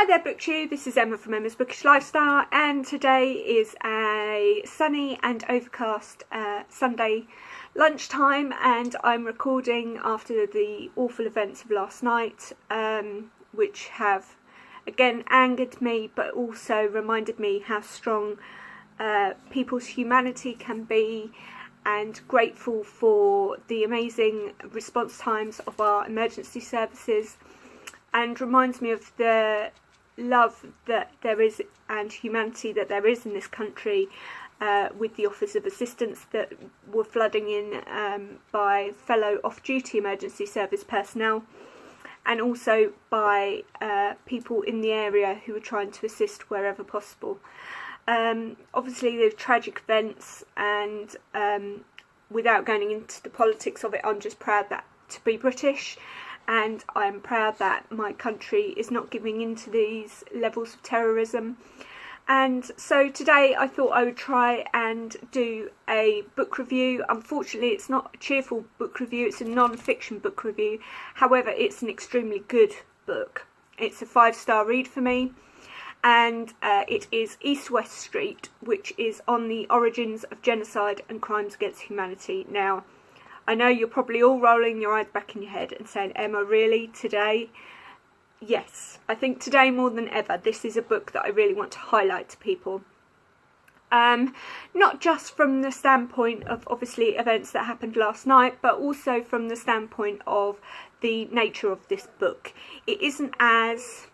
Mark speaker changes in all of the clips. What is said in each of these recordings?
Speaker 1: Hi there BookTube, this is Emma from Emma's Bookish Lifestyle, and today is a sunny and overcast Sunday lunchtime, and I'm recording after the awful events of last night, which have again angered me but also reminded me how strong people's humanity can be, and grateful for the amazing response times of our emergency services, and reminds me of the love that there is and humanity that there is in this country, with the offers of assistance that were flooding in by fellow off-duty emergency service personnel, and also by people in the area who were trying to assist wherever possible. Obviously the tragic events, and without going into the politics of it, I'm just proud to be British. And I'm proud that my country is not giving in to these levels of terrorism. And so today I thought I would try and do a book review. Unfortunately, it's not a cheerful book review, it's a non-fiction book review. However, it's an extremely good book. It's a 5-star read for me. And it is East West Street, which is on the origins of genocide and crimes against humanity. Now, I know you're probably all rolling your eyes back in your head and saying, Emma, really, today? Yes, I think today more than ever, this is a book that I really want to highlight to people. Not just from the standpoint of obviously events that happened last night, but also from the standpoint of the nature of this book. It isn't as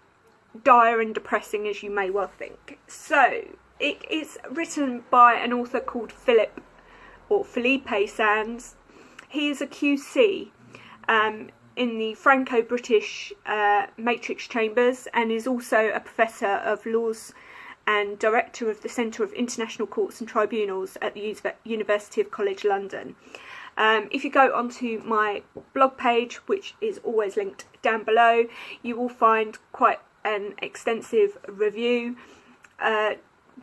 Speaker 1: dire and depressing as you may well think. So, it is written by an author called Felipe Sands. He is a QC in the Franco-British Matrix Chambers, and is also a Professor of Laws and Director of the Centre of International Courts and Tribunals at the University of College London. If you go onto my blog page, which is always linked down below, you will find quite an extensive review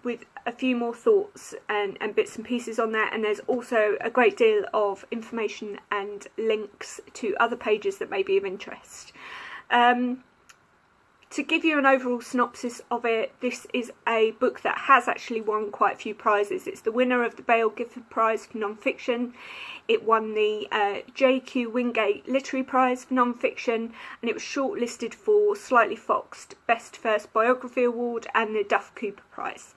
Speaker 1: with a few more thoughts and bits and pieces on there, and there's also a great deal of information and links to other pages that may be of interest. To give you an overall synopsis of it, this is a book that has actually won quite a few prizes. It's the winner of the Bale Gifford Prize for Non-Fiction. It won the J.Q. Wingate Literary Prize for Non-Fiction, and it was shortlisted for Slightly Foxed Best First Biography Award and the Duff Cooper Prize.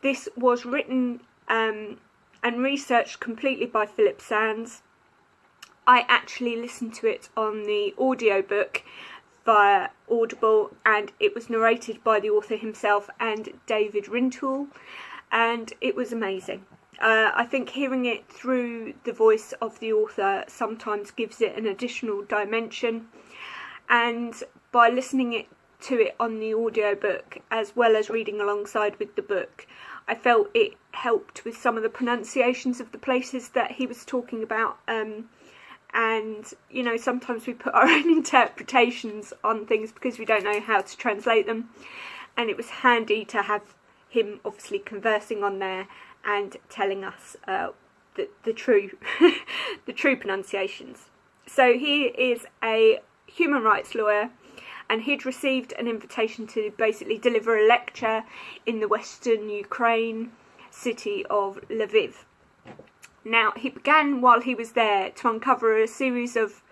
Speaker 1: This was written and researched completely by Felipe Sands. I actually listened to it on the audiobook via Audible, and it was narrated by the author himself and David Rintoul, and it was amazing. I think hearing it through the voice of the author sometimes gives it an additional dimension, and by listening to it on the audiobook as well as reading alongside with the book, I felt it helped with some of the pronunciations of the places that he was talking about, and you know, sometimes we put our own interpretations on things because we don't know how to translate them, and it was handy to have him obviously conversing on there and telling us the true the true pronunciations. So he is a human rights lawyer, and he'd received an invitation to basically deliver a lecture in the western Ukraine city of Lviv. Now, he began while he was there to uncover a series of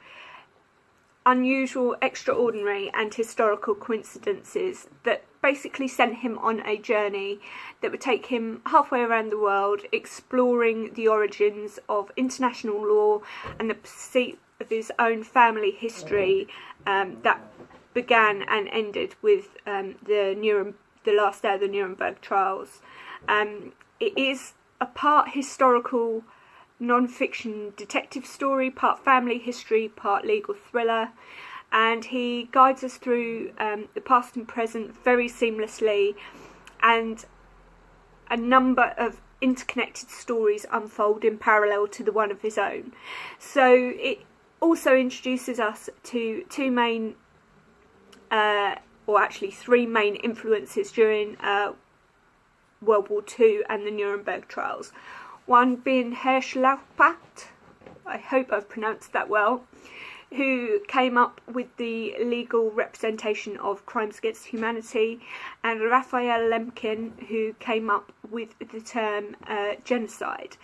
Speaker 1: unusual, extraordinary and historical coincidences that basically sent him on a journey that would take him halfway around the world, exploring the origins of international law and the pursuit of his own family history that began and ended with the last day of the Nuremberg trials. It is a part historical non-fiction detective story, part family history, part legal thriller, and he guides us through the past and present very seamlessly, and a number of interconnected stories unfold in parallel to the one of his own. So it also introduces us to three main influences during World War II and the Nuremberg trials. One being Herr Schlaupacht, I hope I've pronounced that well, who came up with the legal representation of crimes against humanity, and Raphael Lemkin, who came up with the term genocide.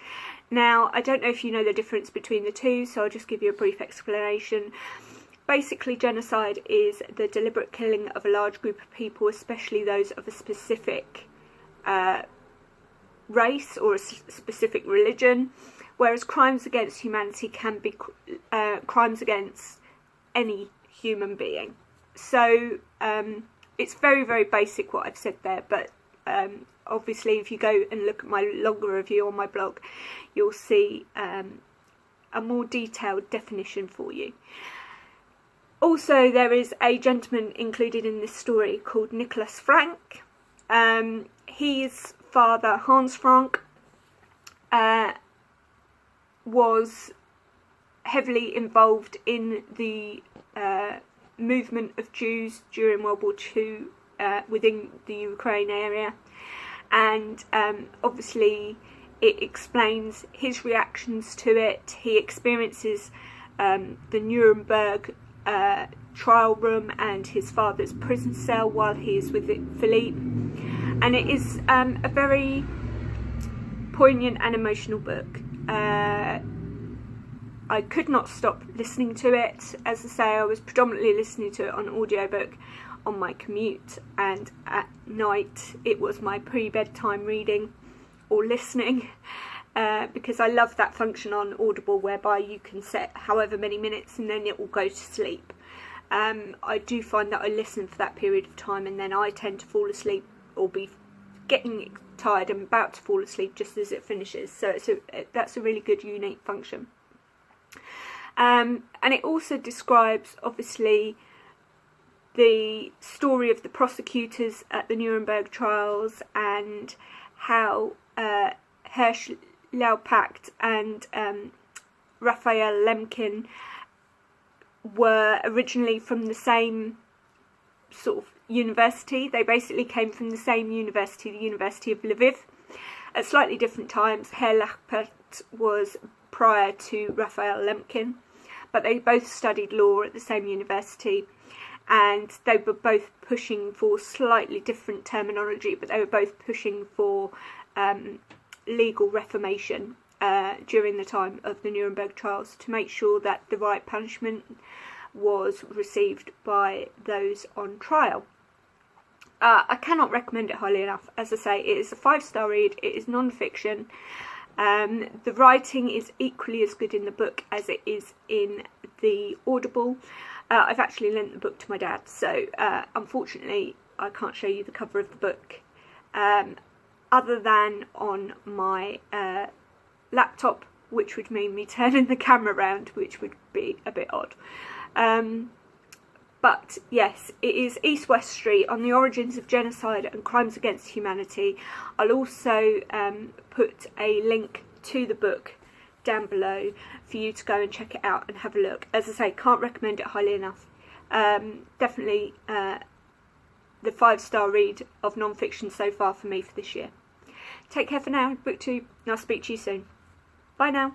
Speaker 1: Now, I don't know if you know the difference between the two, so I'll just give you a brief explanation. Basically, genocide is the deliberate killing of a large group of people, especially those of a specific race or a specific religion, whereas crimes against humanity can be crimes against any human being. So it's very, very basic what I've said there, but obviously if you go and look at my longer review on my blog, you'll see a more detailed definition for you. Also, there is a gentleman included in this story called Nicholas Frank. His father, Hans Frank, was heavily involved in the movement of Jews during World War II within the Ukraine area, and obviously it explains his reactions to it. He experiences the Nuremberg trial room and his father's prison cell while he is with Philippe, and it is a very poignant and emotional book. I could not stop listening to it. As I say, I was predominantly listening to it on audiobook on my commute, and at night it was my pre-bedtime reading or listening, because I love that function on Audible whereby you can set however many minutes and then it will go to sleep. I do find that I listen for that period of time and then I tend to fall asleep or be getting tired and about to fall asleep just as it finishes. So that's a really good, unique function. And it also describes, obviously, the story of the prosecutors at the Nuremberg trials and how Hirsch Laupacht and Raphael Lemkin were originally from the same sort of university. They basically came from the same university, the University of Lviv, at slightly different times. Herr Laupacht was prior to Raphael Lemkin, but they both studied law at the same university, and they were both pushing for slightly different terminology, but they were both pushing for legal reformation during the time of the Nuremberg trials to make sure that the right punishment was received by those on trial. I cannot recommend it highly enough. As I say, it is a 5-star read. It is non-fiction. The writing is equally as good in the book as it is in the Audible. I've actually lent the book to my dad, so unfortunately I can't show you the cover of the book other than on my laptop, which would mean me turning the camera around, which would be a bit odd. But yes, it is East West Street on the origins of genocide and crimes against humanity. I'll also put a link to the book down below for you to go and check it out and have a look. As I say, can't recommend it highly enough. Definitely the 5-star read of non-fiction so far for me for this year. Take care for now, BookTube, and I'll speak to you soon. Bye now.